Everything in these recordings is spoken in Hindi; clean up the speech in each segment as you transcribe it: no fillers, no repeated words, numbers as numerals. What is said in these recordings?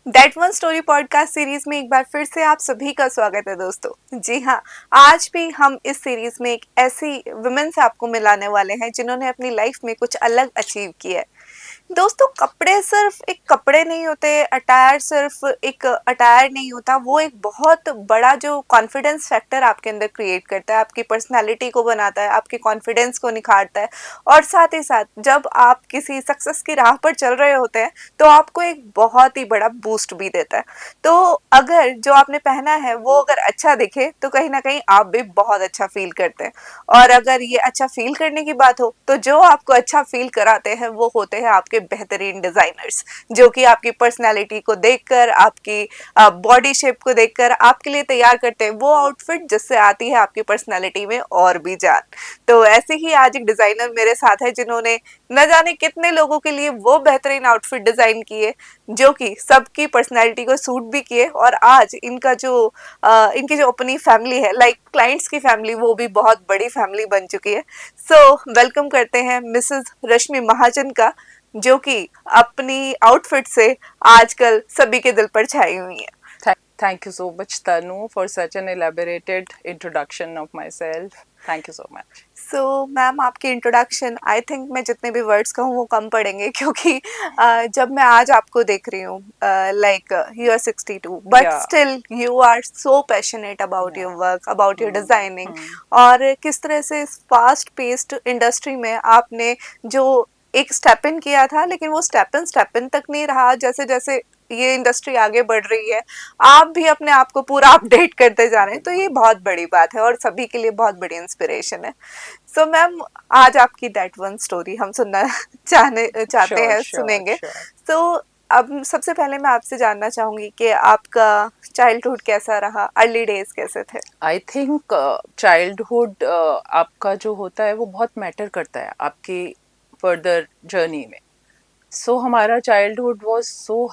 That one story podcast series में एक बार फिर से आप सभी का स्वागत है दोस्तों। जी हाँ, आज भी हम इस सीरीज में एक ऐसी वुमेन से आपको मिलाने वाले हैं जिन्होंने अपनी लाइफ में कुछ अलग अचीव किया है। दोस्तों, कपड़े सिर्फ एक कपड़े नहीं होते, अटायर सिर्फ एक अटायर नहीं होता, वो एक बहुत बड़ा जो कॉन्फिडेंस फैक्टर आपके अंदर क्रिएट करता है, आपकी पर्सनालिटी को बनाता है, आपके कॉन्फिडेंस को निखारता है। और साथ ही साथ जब आप किसी सक्सेस की राह पर चल रहे होते हैं तो आपको एक बहुत ही बड़ा बूस्ट भी देता है। तो अगर जो आपने पहना है वो अगर अच्छा दिखे तो कहीं ना कहीं आप भी बहुत अच्छा फील करते हैं। और अगर ये अच्छा फील करने की बात हो तो जो आपको अच्छा फील कराते हैं वो होते हैं आपके बेहतरीन डिजाइनर्स, जो कि आपकी पर्सनैलिटी को देखकर, आपकी बॉडी शेप को देखकर आपके लिए तैयार करते हैं वो आउटफिट जिससे आती है आपकी पर्सनैलिटी में और भी जान। तो ऐसे ही आज एक डिजाइनर मेरे साथ है जिन्होंने न जाने कितने लोगों के लिए वो बेहतरीन आउटफिट डिजाइन किए जो कि सबकी पर्सनैलिटी को सूट भी किए। और आज इनकी जो अपनी फैमिली है, लाइक क्लाइंट्स की फैमिली, वो भी बहुत बड़ी फैमिली बन चुकी है। सो वेलकम करते हैं मिसेस रश्मि महाजन का, जो कि अपनी आउटफिट से आजकल सभी के दिल पर छाई हुई है। Thank you so much, Tanu, for such an elaborated introduction of myself. Thank you so much. So ma'am, आपकी इंट्रोडक्शन आई थिंक मैं जितने भी वर्ड्स कहूँ वो कम पड़ेंगे, क्योंकि जब मैं आज आपको देख रही हूँ, like you are 62 but Yeah, still you are so passionate about yeah. Your work, about your Hmm, designing. hmm. और किस तरह से इस फास्ट पेस्ड इंडस्ट्री में आपने जो एक स्टेप इन किया था, लेकिन वो स्टेप इन तक नहीं रहा। जैसे जैसे ये इंडस्ट्री आगे बढ़ रही है आप भी अपने आप को पूरा अपडेट करते जा रहे हैं, तो ये बहुत बड़ी बात है और सभी के लिए बहुत बड़ी इंस्पिरेशन है। सो मैम, आज आपकी दैट वन स्टोरी हम सुनना चाहते Sure, हैं, sure, सुनेंगे। sure. सो अब सबसे पहले मैं आपसे जानना चाहूंगी कि आपका चाइल्डहुड कैसा रहा, अर्ली डेज कैसे थे। I think childhood आपका जो होता है वो बहुत मैटर करता है आपकी फर्दर जर्नी में. So हमारा चाइल्डहुड वाज सो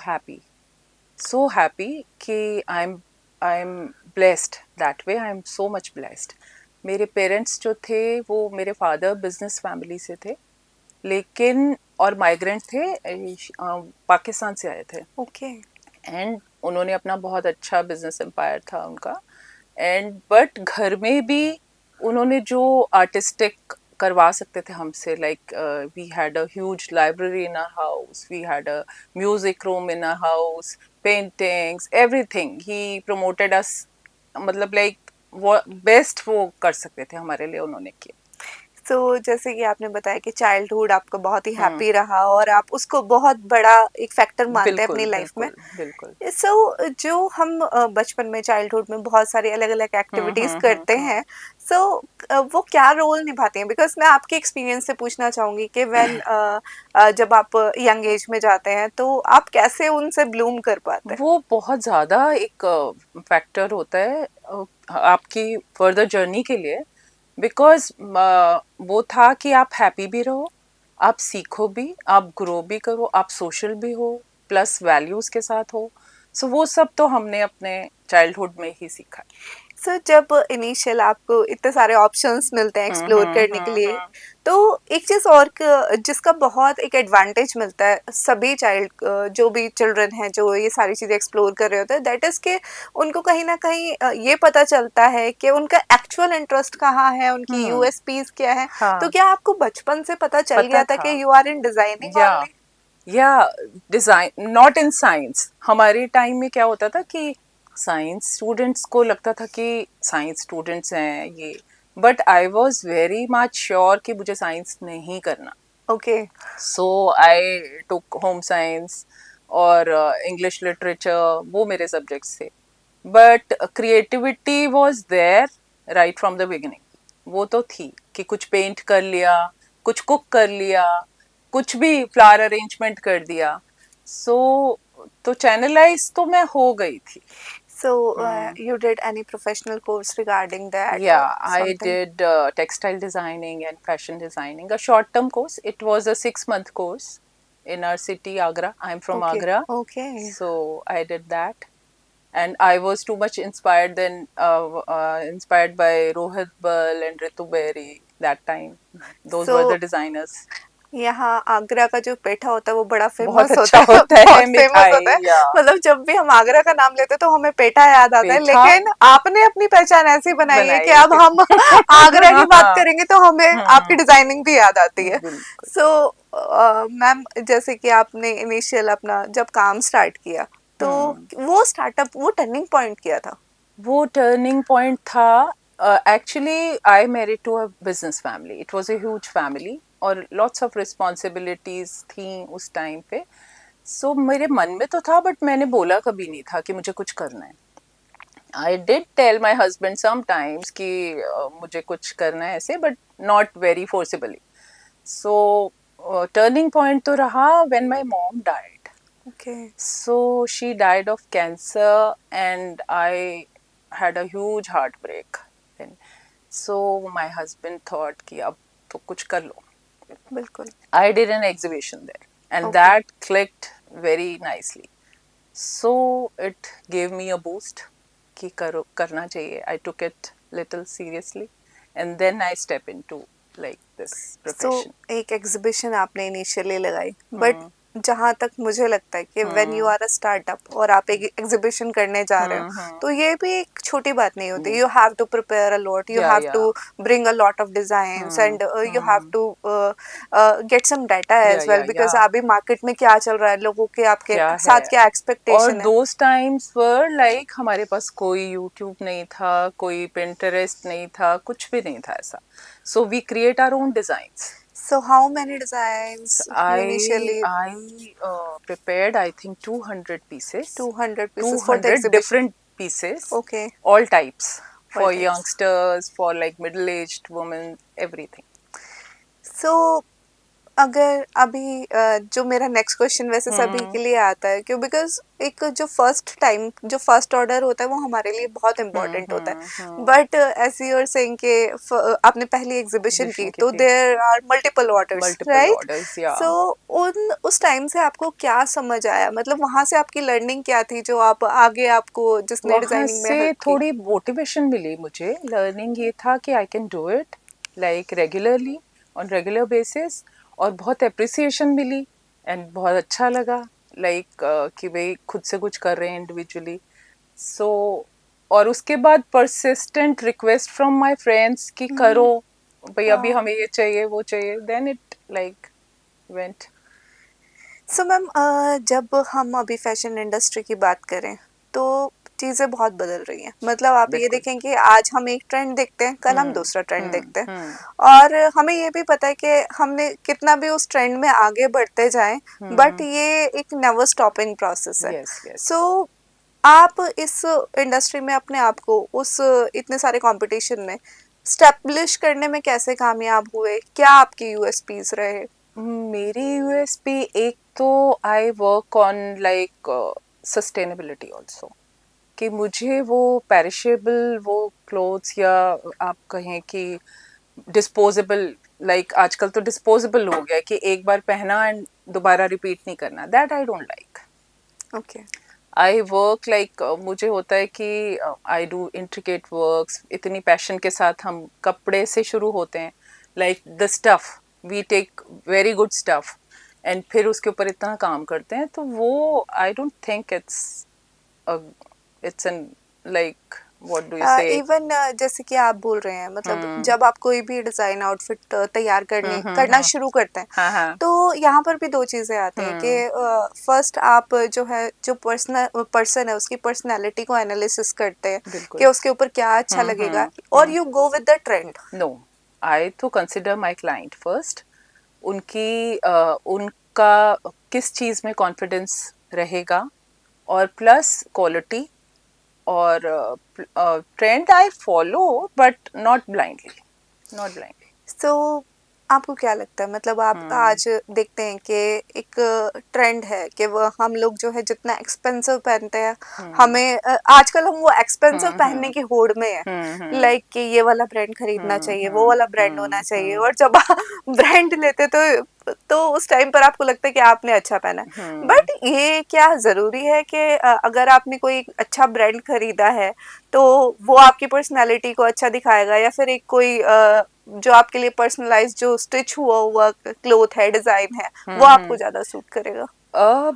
हैप्पी कि I am blessed that way. I am so much blessed. मेरे पेरेंट्स जो थे वो मेरे फादर बिजनेस फैमिली से थे, लेकिन और माइग्रेंट थे, पाकिस्तान से आए थे. ओके। एंड उन्होंने अपना बहुत अच्छा बिजनेस एम्पायर था उनका. एंड बट घर में भी उन्होंने जो आर्टिस्टिक करवा सकते थे हमसे, like we had a huge library in our house, we had a music room in our house, paintings, everything ही प्रमोटेड अस. मतलब लाइक वो बेस्ट वो कर सकते थे हमारे लिए, उन्होंने किया. सो जैसे कि आपने बताया कि चाइल्डहुड आपका बहुत ही हम्म. हैप्पी रहा और आप उसको बहुत बड़ा एक फैक्टर मानते हैं अपनी बिल्कुल लाइफ में। बिल्कुल बिल्कुल. जो हम बचपन में, चाइल्डहुड में बहुत सारी अलग अलग एक्टिविटीज करते हैं। सो वो क्या रोल निभाती हैं? बिकॉज मैं आपके एक्सपीरियंस से पूछना चाहूंगी कि व्हेन जब आप यंग एज में जाते हैं तो आप कैसे उनसे ब्लूम कर पाते हैं? वो बहुत ज्यादा एक फैक्टर होता है आपकी फर्दर जर्नी के लिए. बिकॉज वो था कि आप हैप्पी भी रहो, आप सीखो भी, आप ग्रो भी करो, आप सोशल भी हो, प्लस वैल्यूज के साथ हो. सो वो सब तो हमने अपने चाइल्डहुड में ही सीखा सर, जब इनिशियल आपको इतने सारे ऑप्शंस मिलते हैं है. एक्सप्लोर करने के लिए, तो एक चीज़ और जिसका बहुत एक एडवांटेज मिलता है सभी जो भी चिल्ड्रन हैं जो ये सारी चीज़ें एक्सप्लोर कर रहे होते हैं, दैट इज़ के उनको कहीं ना कहीं ये पता चलता है कि उनका एक्चुअल इंटरेस्ट कहाँ है, उनकी यूएसपीज क्या है। तो हाँ, क्या आपको बचपन से पता चल पता गया था था. कि यू आर इन डिजाइनिंग या ओनली? या डिजाइन नॉट इन साइंस. हमारे टाइम में क्या होता था कि साइंस स्टूडेंट्स को लगता था कि साइंस स्टूडेंट्स हैं ये. But I was very much sure कि मुझे साइंस नहीं करना. Okay. So I took home science और इंग्लिश लिटरेचर, वो मेरे सब्जेक्ट्स थे. But creativity was there right from the beginning. वो तो थी कि कुछ पेंट कर लिया, कुछ कुक कर लिया, कुछ भी फ्लावर अरेंजमेंट कर दिया. सो तो चैनलाइज तो मैं हो गई थी. So, you did any professional course regarding that or Yeah, I something? did textile designing and fashion designing, a short term course. It was a 6 month course in our city, Agra. I'm from Okay, Agra. okay. So I did that. And I was too much inspired by Rohit Bal and Ritu Berry that time. Those were So, the designers. यहाँ आगरा का जो पेठा होता है वो बड़ा बहुत फेमस अच्छा होता है, होता है बहुत फेमस मिठाई होता है। या मतलब जब भी हम आगरा का नाम लेते हैं तो हमें पेठा याद आता है, पेठा लेकिन आपने अपनी पहचान ऐसी बनाई है कि बनाई अब कि हम आगरा की बात हाँ करेंगे तो हमें आपकी हम्म डिजाइनिंग भी याद आती है। बिल्कुल। सो मैम, जैसे कि आपने इनिशियल अपना जब काम स्टार्ट किया, तो हम्म वो स्टार्टअप, वो टर्निंग पॉइंट किया था? वो टर्निंग पॉइंट था, actually I married to a business family, it was a huge family और लॉट्स ऑफ रिस्पॉन्सिबिलिटीज थी उस टाइम पे। सो मेरे मन में तो था बट मैंने बोला कभी नहीं था कि मुझे कुछ करना है। I did tell my husband sometimes कि मुझे कुछ करना है ऐसे, but not very forcibly. So turning point तो रहा when my mom died. Okay. So she died of cancer, and I had a huge heartbreak then. So my husband thought कि अब तो कुछ कर लो. बिल्कुल। I did an exhibition there, and okay. that clicked very nicely. So it gave me a boost कि करो करना चाहिए. I took it little seriously, and then I step into like this so profession. एक एग्जीबिशन आपने इनिशियली लगाई, बट हम्म जहाँ तक मुझे लगता है कि when you hmm are a startup और आप एक एग्जीबिशन करने जा रहे हो, हम्म तो ये भी एक छोटी बात नहीं होती। नहीं you have to prepare a lot, you have yeah to bring a lot of designs, and you have hmm to get some data as well, yeah because अभी मार्केट में क्या चल रहा है, लोगों के आपके क्या है। साथ क्या और एक्सपेक्टेशन है। दोज टाइम्स वर लाइक हमारे पास कोई यूट्यूब नहीं था, कोई पिंटरेस्ट नहीं था, कुछ भी नहीं था ऐसा। So we create our own designs. So how many designs you I initially? I prepared I think 200 pieces, 200 pieces for the 200 exhibition? different pieces, Okay, all types, all for types. youngsters, for like middle aged women, everything. सो अगर अभी जो मेरा नेक्स्ट क्वेश्चन वैसे सभी के हम्म लिए आता है, क्यों, बिकॉज एक जो फर्स्ट टाइम जो फर्स्ट ऑर्डर होता है वो हमारे लिए बहुत इंपॉर्टेंट होता है, but as you are saying के आपने पहली एग्जीबिशन की एग्जीबिशन की तो थी, there are multiple orders, multiple right? Orders या। सो उन उस टाइम से आपको क्या समझ आया, मतलब वहां से आपकी लर्निंग क्या थी जो आप आगे, आपको जिसने वहाँ डिजाइनिंग में से हेल्प की? थोड़ी मोटिवेशन मिली मुझे। लर्निंग ये था कि I can do it like regularly, on regular basis, और बहुत अप्रिसिएशन मिली एंड बहुत अच्छा लगा लाइक कि भाई खुद से कुछ कर रहे हैं इंडिविजुअली। सो और उसके बाद persistent request from my friends कि करो भाई, अभी वाओ। हमें ये चाहिए वो चाहिए, then it like went. So ma'am, जब हम अभी फैशन इंडस्ट्री की बात करें तो चीज़ें बहुत बदल रही हैं। मतलब आप ये बिल्कुल। देखें कि आज हम एक ट्रेंड देखते हैं, कल हम दूसरा ट्रेंड देखते हैं, हम्म और हमें ये भी पता है कि हमने कितना भी उस ट्रेंड में आगे बढ़ते जाएं, बट हम्म ये एक नेवर स्टॉपिंग प्रोसेस है। Yes yes. सो आप इस इंडस्ट्री में अपने आप को उस इतने सारे कंपटीशन में स्टेब्लिश करने में कैसे कामयाब हुए? क्या आपकी यूएसपीज रहे? मेरी यूएसपी एक तो I work on like sustainability also, कि मुझे वो पेरिशेबल वो क्लोथ्स या आप कहें कि डिस्पोजेबल, लाइक आजकल तो डिस्पोजेबल हो गया है कि एक बार पहना एंड दोबारा रिपीट नहीं करना, that I don't like. Okay. I work like मुझे होता है कि आई डू इंट्रिकेट वर्क्स, इतनी पैशन के साथ हम कपड़े से शुरू होते हैं, like the stuff we take very good stuff and फिर उसके ऊपर इतना काम करते हैं, तो वो I don't think it's an like what do you say. Even जैसे कि आप बोल रहे हैं, मतलब हम्म जब आप कोई भी डिजाइन आउटफिट तैयार करना हम्म, शुरू करते हैं, हाँ हाँ तो यहाँ पर भी दो चीजें आती हैं कि हम्म फर्स्ट आप जो है, जो पर्सन है उसकी पर्सनैलिटी को एनालिसिस करते हैं कि बिल्कुल। उसके ऊपर क्या अच्छा लगेगा, और hmm. You go with the trend. No, I तो कंसिडर माई क्लाइंट फर्स्ट, उनकी उनका किस चीज़ में कॉन्फिडेंस रहेगा, और प्लस क्वालिटी, और trend I follow but not blindly, not blindly. So आपको क्या लगता है, मतलब आप हम्म आज देखते हैं कि एक ट्रेंड है कि वो हम लोग जो है जितना एक्सपेंसिव पहनते हैं, हम्म हमें आजकल हम वो एक्सपेंसिव पहनने हम्म की होड़ में है, हम्म लाइक कि ये वाला ब्रांड खरीदना चाहिए, वो वाला ब्रांड होना चाहिए, और जब आप ब्रांड लेते तो तो उस टाइम पर आपको लगता है कि आपने अच्छा पहना है। बट ये क्या ज़रूरी है कि अगर आपने कोई अच्छा ब्रांड खरीदा है तो वो आपकी पर्सनैलिटी को अच्छा दिखाएगा, या फिर एक कोई जो आपके लिए पर्सनलाइज जो स्टिच हुआ हुआ क्लोथ है, डिज़ाइन है, वो आपको ज़्यादा सूट करेगा? अ,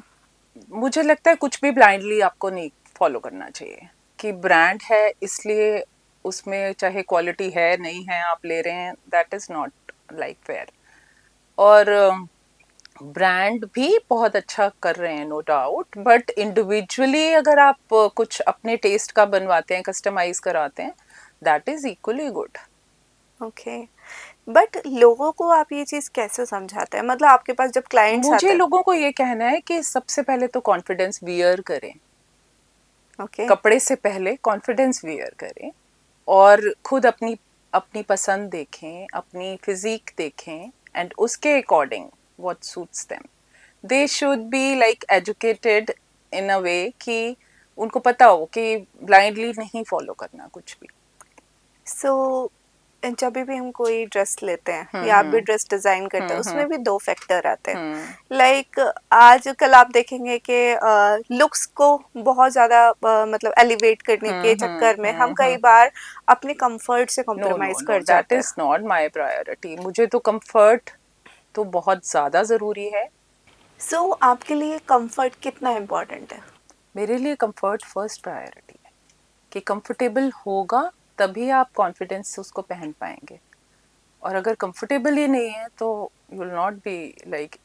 मुझे लगता है कुछ भी ब्लाइंडली आपको नहीं फॉलो करना चाहिए कि ब्रांड है इसलिए उसमें चाहे क्वालिटी है नहीं है आप ले रहे हैं, that is not like fair. और ब्रांड भी बहुत अच्छा कर रहे हैं नो डाउट, बट इंडिविजुअली अगर आप कुछ अपने टेस्ट का बनवाते हैं, कस्टमाइज कराते हैं, that is equally good. Okay. But लोगों को आप ये चीज़ कैसे समझाते हैं? मतलब आपके पास जब क्लाइंट्स मुझे आते हैं। लोगों को ये कहना है कि सबसे पहले तो कॉन्फिडेंस वियर करें, ओके। कपड़े से पहले कॉन्फिडेंस वियर करें और खुद अपनी अपनी पसंद देखें, अपनी फिजिक देखें एंड उसके according what suits them. They should be like educated in a way कि उनको पता हो कि ब्लाइंडली नहीं फॉलो करना कुछ भी। सो जब भी हम कोई ड्रेस लेते हैं या आप भी ड्रेस डिज़ाइन करते हैं, उसमें भी दो फैक्टर आते हैं। लाइक आजकल आप देखेंगे कि लुक्स को बहुत ज़्यादा मतलब एलिवेट करने के चक्कर में हम कई बार अपने कंफर्ट से नो नो कॉम्प्रोमाइज़ नो, कर दैट जाते हैं। Is not my priority. मुझे तो कंफर्ट तो बहुत ज़्यादा ज़रूरी है। सो आपके लिए कंफर्ट कितना इम्पोर्टेंट है? मेरे लिए कंफर्ट फर्स्ट प्रायोरिटी है कि कंफर्टेबल होगा तभी आप कॉन्फिडेंस से उसको पहन पाएंगे। और अगर कंफर्टेबल ही नहीं है तो you will not be like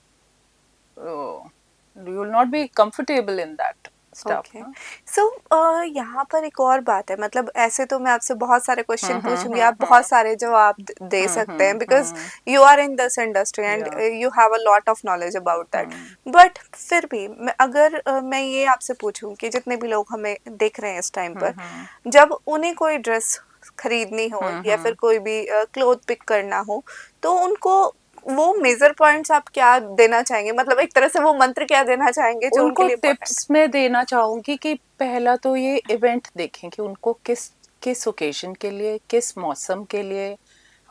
you will not be comfortable in that stuff okay. ना। सो यहाँ पर एक और बात है, मतलब ऐसे तो मैं आपसे बहुत सारे क्वेश्चन पूछूंगी, आप बहुत हम्म सारे जवाब दे सकते हैं because you are in this industry and yeah you have a lot of knowledge about that. Hmm but फिर भी अगर मैं ये आपसे पूछूं कि जितने भी लोग हमें देख रहे हैं इस टाइम पर, हम्म जब उन्हें कोई ड्रेस खरीदनी हो या फिर हम्म कोई भी क्लोथ पिक करना हो, तो उनको वो मेजर पॉइंट्स आप क्या देना चाहेंगे? मतलब एक तरह से वो मंत्र क्या देना चाहेंगे जो उनके उनको लिए इम्पोर्टेंट? टिप्स में देना चाहूंगी कि पहला तो ये इवेंट देखें कि उनको किस किस ओकेजन के लिए, किस मौसम के लिए,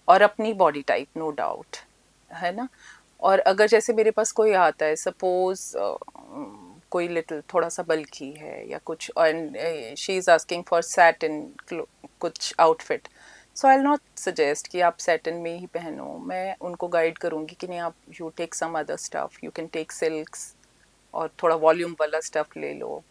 और अपनी बॉडी टाइप नो डाउट है ना। और अगर जैसे मेरे पास कोई आता है सपोज कोई लिटिल थोड़ा सा बल्की है या कुछ, and she is asking for satin कुछ outfit, so I will not suggest कि आप सैटिन में ही पहनो। मैं उनको गाइड करूंगी कि नहीं, आप you take some other stuff, you can take silks और थोड़ा वॉल्यूम वाला स्टफ ले लो।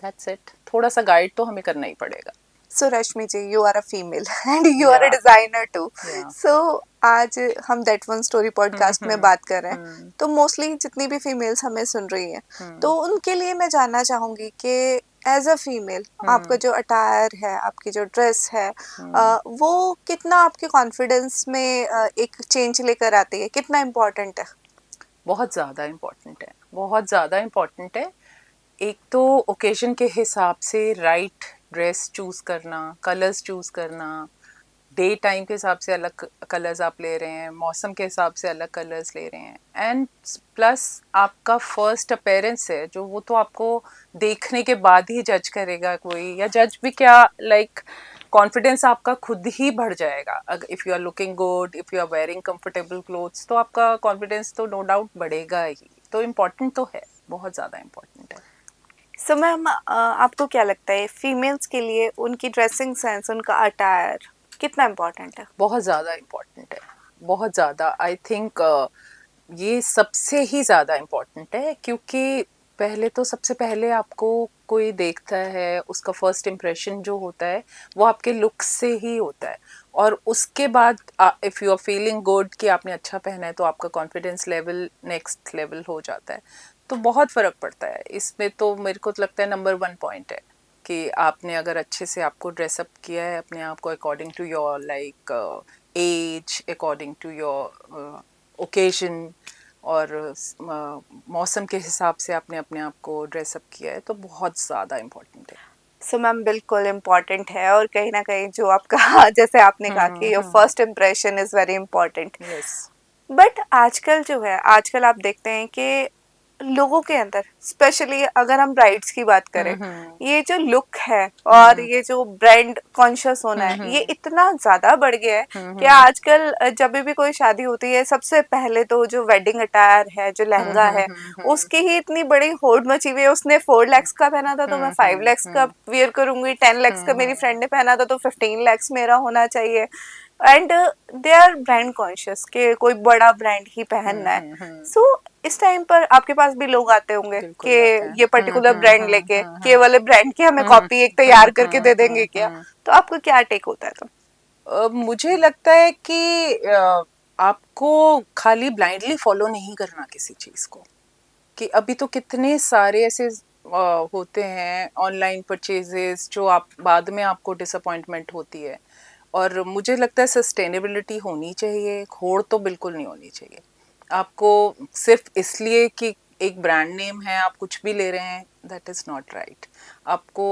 That's it. थोड़ा सा गाइड तो हमें करना ही पड़ेगा। So Rashmi ji, you are a female and you are yeah a designer to. या सो आज हम दैट वन स्टोरी पॉडकास्ट में बात कर रहे हैं, हम्म तो मोस्टली जितनी भी फीमेल्स हमें सुन रही हैं, हम्म तो उनके लिए मैं जानना चाहूंगी कि एज अ फीमेल आपका हम्म जो अटायर है, आपकी जो ड्रेस है, हम्म वो कितना आपके कॉन्फिडेंस में एक चेंज लेकर आती है, कितना इम्पोर्टेंट है? बहुत ज़्यादा इम्पोर्टेंट है, बहुत ज़्यादा इम्पोर्टेंट है। एक तो ओकेजन के हिसाब से राइट ड्रेस चूज़ करना, कलर्स चूज़ करना, डे टाइम के हिसाब से अलग कलर्स आप ले रहे हैं, मौसम के हिसाब से अलग कलर्स ले रहे हैं, एंड प्लस आपका फर्स्ट अपेयरेंस है जो, वो तो आपको देखने के बाद ही जज करेगा कोई, या जज भी क्या, लाइक कॉन्फिडेंस आपका खुद ही बढ़ जाएगा। अगर if you are looking good, if you are wearing comfortable clothes, तो आपका कॉन्फिडेंस तो नो डाउट बढ़ेगा ही। तो इम्पोर्टेंट तो है, बहुत ज़्यादा इम्पोर्टेंट है। सो मैम, आपको क्या लगता है फीमेल्स के लिए उनकी ड्रेसिंग सेंस, उनका अटायर कितना इम्पोर्टेंट है? बहुत ज़्यादा इम्पोर्टेंट है, बहुत ज़्यादा। आई थिंक ये सबसे ही ज़्यादा इम्पोर्टेंट है, क्योंकि पहले तो सबसे पहले आपको कोई देखता है, उसका फर्स्ट इम्प्रेशन जो होता है वो आपके लुक से ही होता है। और उसके बाद if you are feeling good कि आपने अच्छा पहना है, तो आपका कॉन्फिडेंस लेवल नेक्स्ट लेवल हो जाता है। तो बहुत फ़र्क पड़ता है इसमें। तो मेरे को तो लगता है नंबर वन पॉइंट है कि आपने अगर अच्छे से आपको ड्रेसअप किया है अपने आप को according to your like age, according to your occasion, और मौसम के हिसाब से आपने अपने आप को ड्रेसअप किया है, तो बहुत ज़्यादा इम्पोर्टेंट है। सो मैम बिल्कुल इम्पॉर्टेंट है, और कहीं ना कहीं जो आपका जैसे आपने कहा कि your first impression is very important. Yes. But आजकल जो है, आजकल आप देखते हैं कि लोगों के अंदर, स्पेशली अगर हम ब्राइड्स की बात करें, हम्म ये जो लुक है और ये जो ब्रांड कॉन्शियस होना है, ये हम्म इतना ज्यादा बढ़ गया है कि हम्म आजकल जब भी कोई शादी होती है, सबसे पहले तो जो वेडिंग अटायर है, जो लहंगा है, उसकी ही इतनी बड़ी होड़ मची हुई है। उसने 4 lakhs का पहना था तो मैं 5 lakhs का वियर करूंगी, 10 lakhs का मेरी फ्रेंड ने पहना था तो 15 lakhs मेरा होना चाहिए। And they are brand conscious के कोई बड़ा ब्रांड ही पहनना है। सो इस टाइम पर आपके पास भी लोग आते होंगे कि बिल्कुल आते हैं ये पर्टिकुलर ब्रांड लेके, के वाले ब्रांड की हमें कॉपी एक तैयार करके दे देंगे क्या? तो आपका क्या टेक होता है? तो मुझे लगता है कि आपको खाली ब्लाइंडली फॉलो नहीं करना किसी चीज को, कि अभी तो कितने सारे ऐसे होते हैं ऑनलाइन परचेजेस जो आप बाद में आपको डिसअपॉइंटमेंट होती है। और मुझे लगता है सस्टेनेबिलिटी होनी चाहिए, होड़ तो बिल्कुल नहीं होनी चाहिए। आपको सिर्फ इसलिए कि एक ब्रांड नेम है आप कुछ भी ले रहे हैं, दैट इज नॉट राइट। आपको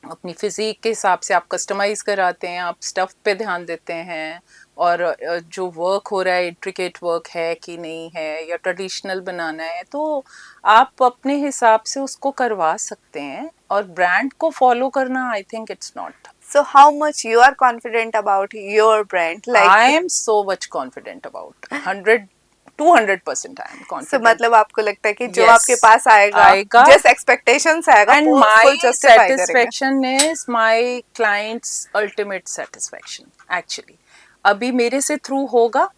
अपनी फिजिक के हिसाब से आप कस्टमाइज कराते हैं, आप स्टफ पे ध्यान देते हैं, और जो वर्क हो रहा है इंट्रिकेट वर्क है कि नहीं है, या ट्रेडिशनल बनाना है, तो आप अपने हिसाब से उसको करवा सकते हैं। और ब्रांड को फॉलो करना, I think it's not. so how much you are confident about your brand, I like am so much confident about 100 200% I am so confident. मतलब आपको लगता है कि जो यस, आपके पास आएगा, आएगा। जिस एक्सपेक्टेशन से आएगा, एंड फुल माई जस्टिफाई करेंगे। Satisfaction is my clients ultimate satisfaction actually. अभी मेरे से थ्रू होगा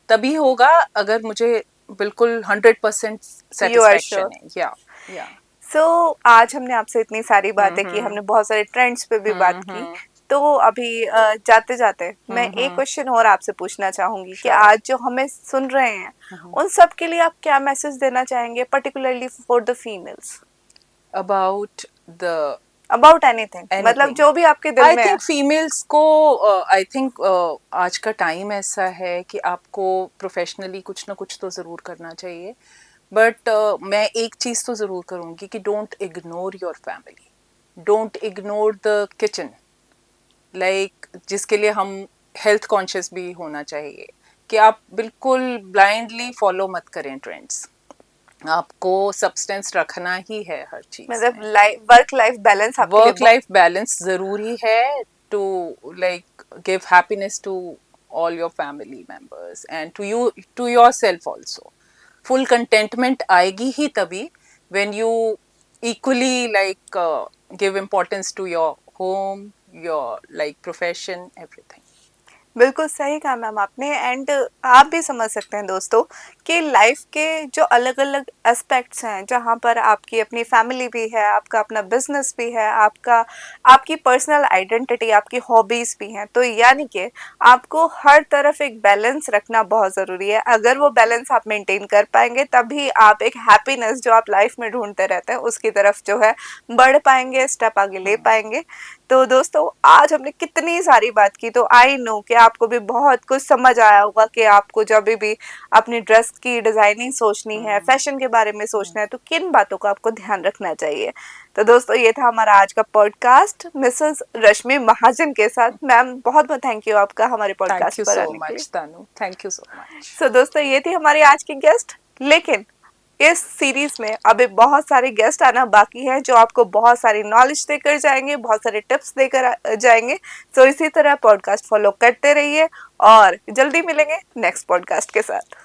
तभी होगा अगर मुझे बिल्कुल 100% यू आर श्योर। सेटिस्फेक्शन है। या सो आज हमने आपसे इतनी सारी बातें की, हमने बहुत सारे ट्रेंड्स पे भी बात की। हम्म तो अभी जाते जाते मैं एक हम्म क्वेश्चन और आपसे पूछना चाहूंगी कि श्योर। आज जो हमें सुन रहे हैं, उन सब के लिए आप क्या मैसेज देना चाहेंगे, particularly for the females, about the about anything, मतलब एनीथिंग, जो भी आपके दिल आई में है। थिंक फीमेल्स को, आई थिंक आज का टाइम ऐसा है कि आपको प्रोफेशनली कुछ ना कुछ तो ज़रूर करना चाहिए। बट मैं एक चीज़ तो ज़रूर करूँगी कि don't ignore your family, don't ignore the kitchen. Like जिसके लिए हम हेल्थ कॉन्शियस भी होना चाहिए, कि आप बिल्कुल ब्लाइंडली फॉलो मत करें ट्रेंड्स। आपको सब्सटेंस रखना ही है हर चीज़ मतलब में। लाइफ, वर्क लाइफ बैलेंस आपके लिए वर्क लाइफ बैलेंस ज़रूरी है to like give happiness to all your family members and to you, to yourself also. Full contentment आएगी ही तभी when you equally like give importance to your home, your like profession, everything. बिल्कुल सही कहा मैम आपने। एंड आप भी समझ सकते हैं दोस्तों कि लाइफ के जो अलग अलग एस्पेक्ट्स हैं, जहाँ पर आपकी अपनी फैमिली भी है, आपका अपना बिजनेस भी है, आपका आपकी पर्सनल आइडेंटिटी, आपकी हॉबीज भी हैं, तो यानी कि आपको हर तरफ एक बैलेंस रखना बहुत ज़रूरी है। अगर वो बैलेंस आप मेंटेन कर पाएंगे, तभी आप एक हैप्पीनेस जो आप लाइफ में ढूंढते रहते हैं, उसकी तरफ जो है बढ़ पाएंगे, स्टेप आगे ले पाएंगे। तो दोस्तों आज हमने कितनी सारी बात की, तो आई नो कि आपको भी बहुत कुछ समझ आया होगा कि आपको जब भी अपनी ड्रेस की डिजाइनिंग सोचनी है, फैशन के बारे में सोचना है, तो किन बातों का आपको ध्यान रखना चाहिए। तो दोस्तों ये था हमारा आज का पॉडकास्ट मिसेस रश्मि महाजन के साथ। मैम बहुत बहुत थैंक यू आपका हमारे Thank पॉडकास्ट you पर so आने के लिए। much, Tanu. Thank you so much. सो दोस्तों ये थी हमारी आज की गेस्ट। लेकिन इस सीरीज में अभी बहुत सारे गेस्ट आना बाकी है, जो आपको बहुत सारी नॉलेज देकर जाएंगे, बहुत सारे टिप्स देकर जाएंगे। सो इसी तरह पॉडकास्ट फॉलो करते रहिए और जल्दी मिलेंगे नेक्स्ट पॉडकास्ट के साथ।